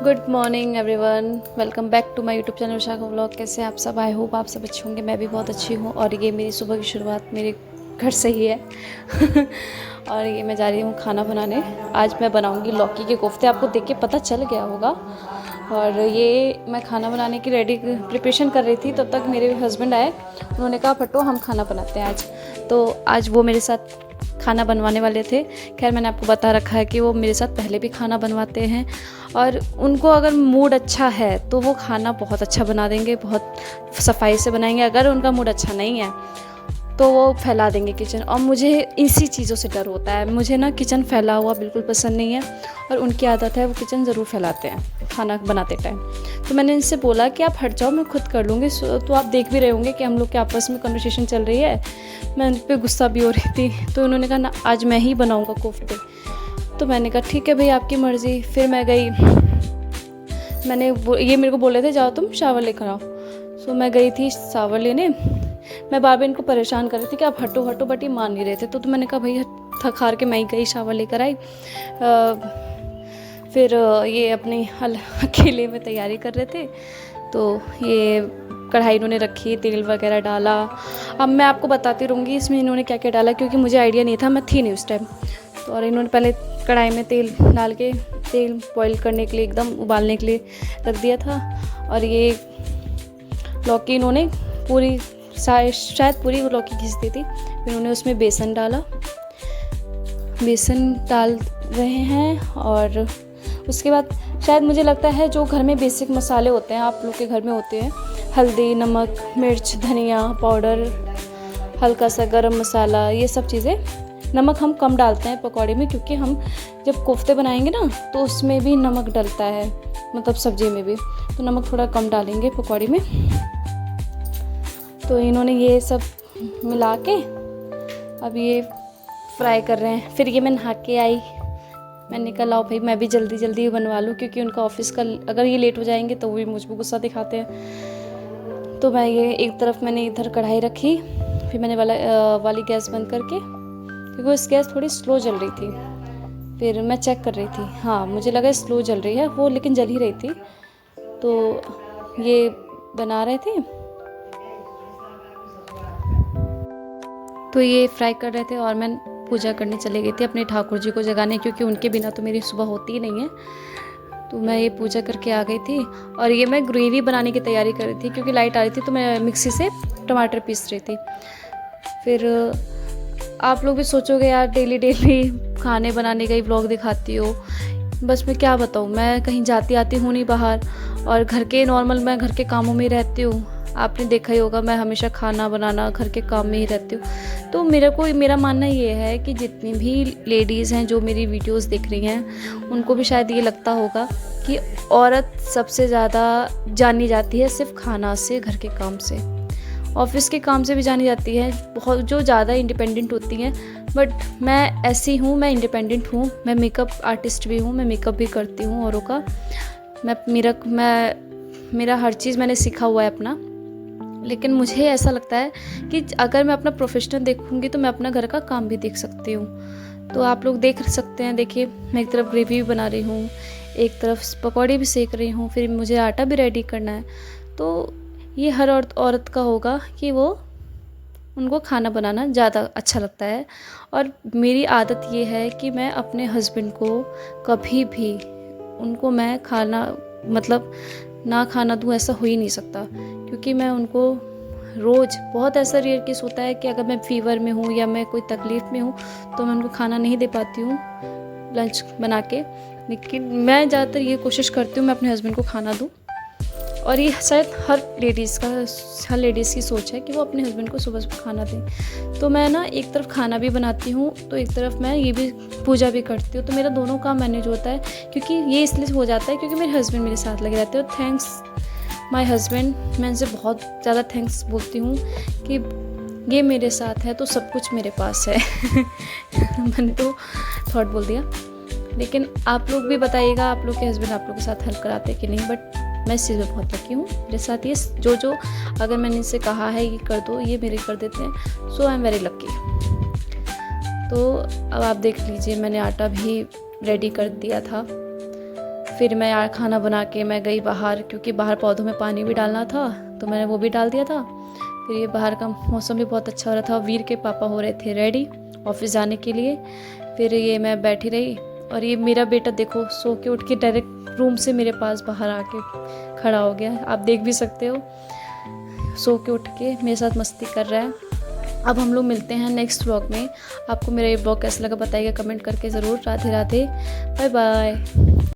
Good morning everyone, welcome back to my YouTube channel Vishakha vlog. कैसे आप सब? I hope आप सब अच्छे होंगे। मैं भी बहुत अच्छी हूँ और ये मेरी सुबह की शुरुआत मेरे घर से ही है। और ये मैं जा रही हूँ खाना बनाने। आज मैं बनाऊँगी लौकी के कोफ्ते। आपको देख के पता चल गया होगा। और ये मैं खाना बनाने की प्रिपरेशन कर रही थी, तब तक मेरे हस्बैंड आए। उन्होंने कहा फटो हम खाना बनाते हैं आज। तो आज वो मेरे साथ खाना बनवाने वाले थे। खैर मैंने आपको बता रखा है कि वो मेरे साथ पहले भी खाना बनवाते हैं और उनको अगर मूड अच्छा है तो वो खाना बहुत अच्छा बना देंगे, बहुत सफाई से बनाएंगे। अगर उनका मूड अच्छा नहीं है तो वो फैला देंगे किचन। और मुझे इसी चीज़ों से डर होता है। मुझे ना किचन फैला हुआ बिल्कुल पसंद नहीं है और उनकी आदत है वो किचन ज़रूर फैलाते हैं खाना बनाते टाइम। तो मैंने इनसे बोला कि आप हट जाओ, मैं खुद कर लूँगी। तो आप देख भी रहे होंगे कि हम लोग के आपस में कन्वर्सेशन चल रही है। मैं उन पर गुस्सा भी हो रही थी। तो उन्होंने कहा ना आज मैं ही बनाऊँगा कोफ्ते। तो मैंने कहा ठीक है भाई, आपकी मर्ज़ी। फिर मैं गई, ये मेरे को बोल रहे थे जाओ तुम शावर लेकर आओ। सो मैं गई थी शावर लेने। मैं बार बार इनको परेशान कर रही थी कि आप हटो हटो, बट ये मान नहीं रहे थे। तो मैंने कहा भाई थक हार के मैं ही गई, शावर लेकर आई। फिर ये अपनी अकेले में तैयारी कर रहे थे। तो ये कढ़ाई इन्होंने रखी, तेल वगैरह डाला। अब मैं आपको बताती रहूँगी इसमें इन्होंने क्या क्या डाला, क्योंकि मुझे आइडिया नहीं था, मैं थी नहीं उस टाइम। तो और इन्होंने पहले कढ़ाई में तेल डाल के, तेल बॉईल करने के लिए, एकदम उबालने के लिए रख दिया था। और ये लौकी इन्होंने पूरी शायद पूरी लौकी घिस दी थी। फिर इन्होंने उसमें बेसन डाला, बेसन डाल रहे हैं। और उसके बाद शायद मुझे लगता है जो घर में बेसिक मसाले होते हैं, आप लोग के घर में होते हैं, हल्दी, नमक, मिर्च, धनिया पाउडर, हल्का सा गरम मसाला, ये सब चीज़ें। नमक हम कम डालते हैं पकौड़े में, क्योंकि हम जब कोफ्ते बनाएंगे ना तो उसमें भी नमक डलता है, मतलब सब्जी में भी। तो नमक थोड़ा कम डालेंगे पकौड़े में। तो इन्होंने ये सब मिला के अब ये फ्राई कर रहे हैं। फिर ये मैं नहा के आई। मैंने कहा लाओ भाई मैं भी जल्दी जल्दी बनवा लूँ, क्योंकि उनका ऑफिस का अगर ये लेट हो जाएंगे तो वो मुझ पर गुस्सा दिखाते हैं। तो मैं ये एक तरफ मैंने इधर कढ़ाई रखी। फिर मैंने वाली गैस बंद करके, क्योंकि उस गैस थोड़ी स्लो जल रही थी। फिर मैं चेक कर रही थी, हाँ मुझे लगा स्लो जल रही है वो, लेकिन जल ही रही थी। तो ये बना रहे थे, तो ये फ्राई कर रहे थे और मैं पूजा करने चली गई थी अपने ठाकुर जी को जगाने, क्योंकि उनके बिना तो मेरी सुबह होती ही नहीं है। तो मैं ये पूजा करके आ गई थी। और ये मैं ग्रेवी बनाने की तैयारी कर रही थी, क्योंकि लाइट आ रही थी तो मैं मिक्सी से टमाटर पीस रही थी। फिर आप लोग भी सोचोगे यार डेली डेली खाने बनाने का ही व्लॉग दिखाती हो। बस मैं क्या बताऊँ, मैं कहीं जाती आती हूँ नहीं बाहर, और घर के नॉर्मल मैं घर के कामों में ही रहती हूँ। आपने देखा ही होगा मैं हमेशा खाना बनाना घर के काम में ही रहती हूँ। तो मेरा मानना ये है कि जितनी भी लेडीज़ हैं जो मेरी वीडियोस देख रही हैं, उनको भी शायद ये लगता होगा कि औरत सबसे ज़्यादा जानी जाती है सिर्फ खाना से, घर के काम से, ऑफिस के काम से भी जानी जाती है बहुत, जो ज़्यादा इंडिपेंडेंट होती हैं। बट मैं ऐसी हूँ, मैं इंडिपेंडेंट हूँ, मैं मेकअप आर्टिस्ट भी हूँ, मैं मेकअप भी करती हूँ औरों का। मेरा हर चीज़ मैंने सीखा हुआ है अपना। लेकिन मुझे ऐसा लगता है कि अगर मैं अपना प्रोफेशनल देखूँगी तो मैं अपना घर का काम भी देख सकती हूँ। तो आप लोग देख सकते हैं, देखिए मैं एक तरफ ग्रेवी भी बना रही हूँ, एक तरफ पकौड़े भी सेक रही हूँ, फिर मुझे आटा भी रेडी करना है। तो ये हर औरत का होगा कि उनको खाना बनाना ज़्यादा अच्छा लगता है। और मेरी आदत ये है कि मैं अपने हस्बैंड को कभी भी उनको मैं खाना मतलब ना खाना दूँ, ऐसा हो ही नहीं सकता। क्योंकि मैं उनको रोज़, बहुत ऐसा रेयर केस होता है कि अगर मैं फीवर में हूँ या मैं कोई तकलीफ़ में हूँ तो मैं उनको खाना नहीं दे पाती हूँ लंच बना के। लेकिन मैं ज़्यादातर ये कोशिश करती हूँ मैं अपने हस्बैंड को खाना दूँ। और ये शायद हर लेडीज़ की सोच है कि वो अपने हस्बैंड को सुबह सुबह खाना दें। तो मैं ना एक तरफ खाना भी बनाती हूँ तो एक तरफ मैं ये भी पूजा भी करती हूँ। तो मेरा दोनों काम मैनेज होता है, क्योंकि ये इसलिए हो जाता है क्योंकि मेरे हस्बैंड मेरे साथ लगे रहते हैं। और थैंक्स माय हस्बैंड, मैं इनसे बहुत ज़्यादा थैंक्स बोलती हूँ कि ये मेरे साथ है तो सब कुछ मेरे पास है। मैंने तो थॉट बोल दिया। लेकिन आप लोग भी बताइएगा आप लोग के हस्बैंड आप लोग के साथ हेल्प कराते कि नहीं। बट मैं इस चीज़ में बहुत लकी हूँ, मेरे साथ ये जो अगर मैंने इनसे कहा है ये कर दो, ये मेरे कर देते हैं। सो आई एम वेरी लकी। तो अब आप देख लीजिए मैंने आटा भी रेडी कर दिया था। फिर मैं यार खाना बना के मैं गई बाहर, क्योंकि बाहर पौधों में पानी भी डालना था तो मैंने वो भी डाल दिया था। फिर ये बाहर का मौसम भी बहुत अच्छा हो रहा था। वीर के पापा हो रहे थे रेडी ऑफिस जाने के लिए। फिर ये मैं बैठी रही और ये मेरा बेटा देखो सो के उठ के डायरेक्ट रूम से मेरे पास बाहर आके खड़ा हो गया। आप देख भी सकते हो, सो के उठ के मेरे साथ मस्ती कर रहा है। अब हम लोग मिलते हैं नेक्स्ट व्लॉग में। आपको मेरा ये व्लॉग कैसा लगा बताइएगा कमेंट करके ज़रूर। Radhe Radhe, bye bye.